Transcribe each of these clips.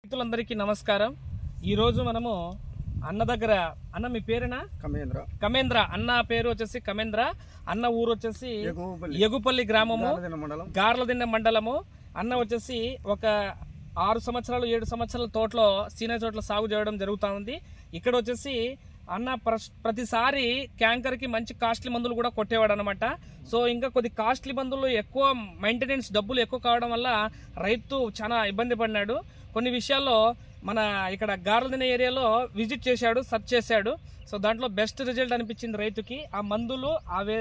రైతులందరికీ నమస్కారం. ఈ రోజు మనము అన్న దగ్గర అన్న మీ పేరేనా? కమేంద్ర అన్న పేరు వచ్చేసి కమేంద్ర. అన్న ఊరు వచ్చేసి ఎగుపల్లి గ్రామము, గార్లదిన్నె మండలము. అన్న వచ్చేసి ఒక 6 సంవత్సరాలు 7 సంవత్సరాల తోటలో సీనియర్ తోటలో సాగు చేయడం జరుగుతూ ఉంది. ఇక్కడ వచ్చేసి అన్న ప్రతిసారి క్యాంకర్కి మంచి కాస్ట్లీ మందులు కూడా కొట్టేవాడు అనమాట. సో ఇంకా కొద్ది కాస్ట్లీ మందులు ఎక్కువ మెయింటెనెన్స్ డబ్బులు ఎక్కువ కావడం వల్ల రైతు చాలా ఇబ్బంది పడినాడు. కొన్ని విషయాల్లో మన ఇక్కడ గార్లదిన్నె ఏరియాలో విజిట్ చేశాడు, సెర్చ్ చేశాడు. సో దాంట్లో బెస్ట్ రిజల్ట్ అనిపించింది రైతుకి. ఆ మందులు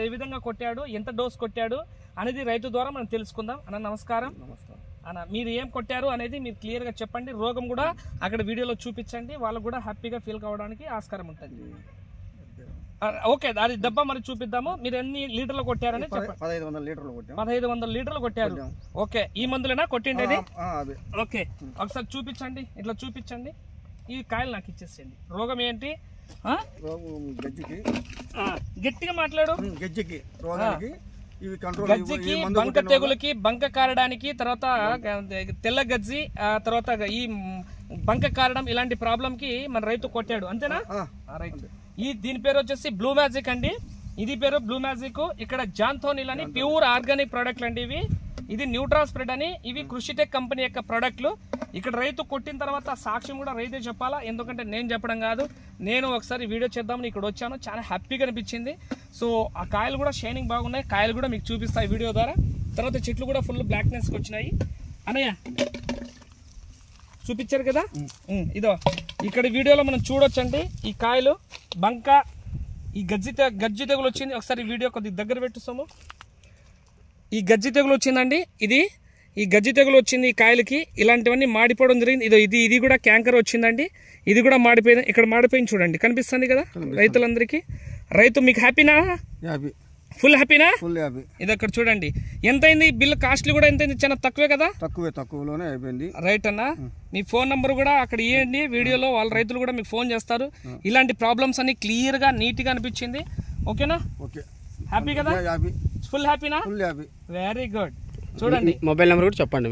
ఏ విధంగా కొట్టాడు, ఎంత డోస్ కొట్టాడు అనేది రైతు ద్వారా మనం తెలుసుకుందాం. అన్న నమస్కారం. అన్న మీరు ఏం కొట్టారు అనేది మీరు క్లియర్గా చెప్పండి. రోగం కూడా అక్కడ వీడియోలో చూపించండి, వాళ్ళకు కూడా హ్యాపీగా ఫీల్ కావడానికి ఆస్కారం ఉంటుంది. ఓకే, అది డబ్బా మరి చూపిద్దాము. మీరు ఎన్ని లీటర్లు కొట్టారని చెప్పండి. 1500 లీటర్లు కొట్టారు. ఓకే, ఈ మందులేనా కొట్టిండేది? ఓకే, ఒకసారి చూపించండి, ఇట్లా చూపించండి. ఈ కాయలు నాకు ఇచ్చేసేయండి. రోగం ఏంటి? గట్టిగా మాట్లాడు. గజ్జికి, బంక తెగులకి, బంక కారడానికి, తర్వాత తెల్ల గజ్జి, తర్వాత ఈ బంక కారడం, ఇలాంటి ప్రాబ్లం కి మన రైతు కొట్టాడు, అంతేనా? రైట్. దీని పేరు వచ్చేసి బ్లూ మ్యాజిక్ అండి. ఇది పేరు బ్లూ మ్యాజిక్. ఇక్కడ జాంథోనిల్ అని ప్యూర్ ఆర్గానిక్ ప్రోడక్ట్లు అండి ఇవి. ఇది న్యూట్రా స్ప్రెడ్ అని, ఇవి కృషిటెక్ కంపెనీ యొక్క ప్రోడక్ట్లు. ఇక్కడ రైతు కొట్టిన తర్వాత సాక్ష్యం కూడా రైతే చెప్పాలా, ఎందుకంటే నేను చెప్పడం కాదు. నేను ఒకసారి వీడియో చేద్దామని ఇక్కడ వచ్చాను, చాలా హ్యాపీగా అనిపించింది. సో ఆ కాయలు కూడా షైనింగ్ బాగున్నాయి. కాయలు కూడా మీకు చూపిస్తాయి వీడియో ద్వారా. తర్వాత చెట్లు కూడా ఫుల్ బ్లాక్నెస్కి వచ్చినాయి. అనయ్య చూపించారు కదా, ఇదో ఇక్కడ వీడియోలో మనం చూడొచ్చండి. ఈ కాయలు బంక, ఈ గజ్జి తెగులు వచ్చింది. ఒకసారి వీడియో కొద్దిగా దగ్గర పెట్టుస్తాము. ఈ గజ్జి తెగులు వచ్చిందండి. ఈ గజ్జి తెగులు వచ్చింది ఈ కాయలకి. ఇలాంటివన్నీ మాడిపోవడం జరిగింది. ఇది కూడా క్యాంకర్ వచ్చిందండి. ఇది కూడా మాడిపోయింది. ఇక్కడ మాడిపోయింది చూడండి, కనిపిస్తుంది కదా రైతులందరికీ. రైతు మీకు హ్యాపీనా? ఫుల్ హ్యాపీనా? ఇది అక్కడ చూడండి. ఎంత అయింది బిల్లు? కాస్ట్లీ కూడా ఎంత అయింది? చాలా తక్కువే కదా? తక్కువలోనే అయిపోయింది. రైట్ అన్న, మీ ఫోన్ నంబర్ కూడా అక్కడ ఇవ్వండి వీడియోలో. వాళ్ళ రైతులు కూడా మీకు ఫోన్ చేస్తారు. ఇలాంటి ప్రాబ్లమ్స్ అన్ని క్లియర్ గా, నీట్ గా అనిపించింది. ఓకేనా? ఓకే, హ్యాపీ కదా? ఫుల్ హ్యాపీనా? Very good. చూడండి, మొబైల్ నెంబర్ కూడా చెప్పండి.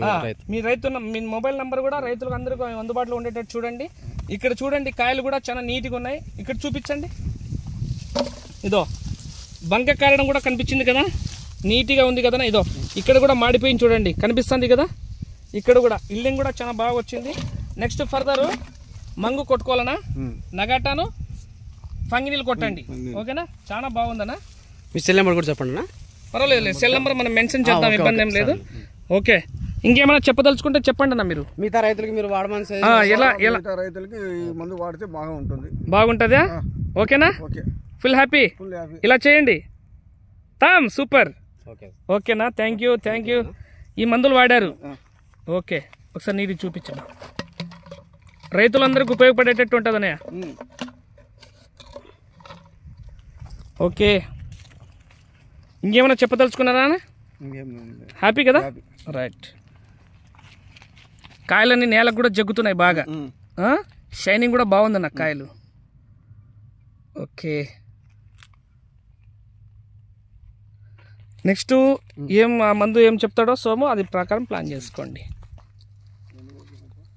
మీ మొబైల్ నెంబర్ కూడా రైతులకు అందరికీ అందుబాటులో ఉండేటట్టు చూడండి. ఇక్కడ చూడండి, కాయలు కూడా చాలా నీట్గా ఉన్నాయి. ఇక్కడ చూపించండి. ఇదో బంక కారడం కూడా కనిపించింది కదా, నీట్గా ఉంది కదా. ఇదో ఇక్కడ కూడా మాడిపోయింది చూడండి, కనిపిస్తుంది కదా. ఇక్కడ కూడా ఇల్లింగ్ కూడా చాలా బాగా వచ్చింది. నెక్స్ట్ ఫర్దర్ మంగు కొట్టుకోవాలనా, నగాటాను ఫంగినీలు కొట్టండి. ఓకేనా? చాలా బాగుందనా. మీ సెల్ నెంబర్ కూడా చెప్పండి. పర్వాలేదు, సెల్ నెంబర్ మనం మెన్షన్ చేద్దాం, ఇబ్బంది ఏం లేదు. ఓకే, ఇంకేమైనా చెప్పదలుచుకుంటే చెప్పండి అన్న. మీరు మిగతా రైతులకి మీరు వాడమని రైతులకి మందు వాడితే బాగుంటుందా? ఓకేనా? Full happy. ఇలా చేయండి. తామ్ సూపర్. ఓకేనా? Thank you. ఈ మందులు వాడారు. ఓకే, ఒకసారి నీది చూపించండి. రైతులందరికీ ఉపయోగపడేటట్టు ఉంటుంది అన్నయ్య. ఓకే, ఇంకేమైనా చెప్పదలుచుకున్నారా? హ్యాపీ కదా? రైట్. కాయలన్నీ నేలకు కూడా జగ్గుతున్నాయి బాగా. షైనింగ్ కూడా బాగుందన్న కాయలు. ఓకే, నెక్స్ట్ ఆ మందు ఏం చెప్తాడో సోము అది ప్రకారం ప్లాన్ చేసుకోండి.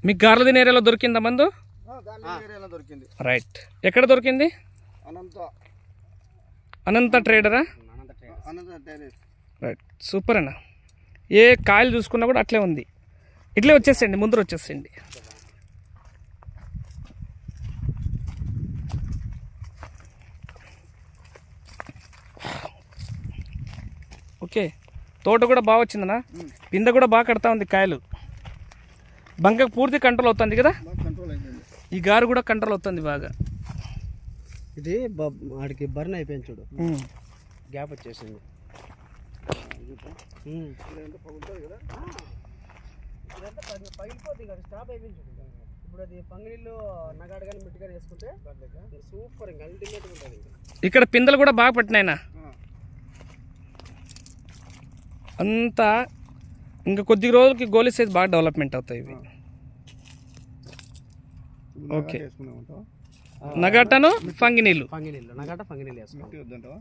మీకు గార్లదిన్నె ఏరియాలో దొరికిందా మందు? రైట్. ఎక్కడ దొరికింది? అనంత ట్రేడరా? రైట్, సూపర్ అన్న. ఏ కాయలు చూసుకున్నా కూడా అట్లే ఉంది. ఇట్లే వచ్చేసేయండి, ముందర వచ్చేసేయండి. ఓకే, తోట కూడా బాగా వచ్చిందనా. పిందె కూడా బాగా కడతా ఉంది. కాయలు బంక పూర్తి కంట్రోల్ అవుతుంది కదా. ఈ గారు కూడా కంట్రోల్ అవుతుంది బాగా. ఇది వాడికి బర్న్ అయిపోయింది చూడు, గ్యాప్ వచ్చేసింది. స్టాప్ అయిపోయింది చూడు. ఇప్పుడు అది పంగిళ్ళు నగాడు కానీ మిట్టి కానీ వేసుకుంటే సూపర్, ఇంకా అల్టిమేట్ ఉంటుంది. ఇక్కడ పిందెలు కూడా బాగా పట్టినాయినా. అంతా ఇంకా కొద్ది రోజులకి గోలీ సైజ్ బాగా డెవలప్మెంట్ అవుతాయి ఇవి. ఓకే, నగాటను ఫంగినీళ్ళు వేసుకుంటాం.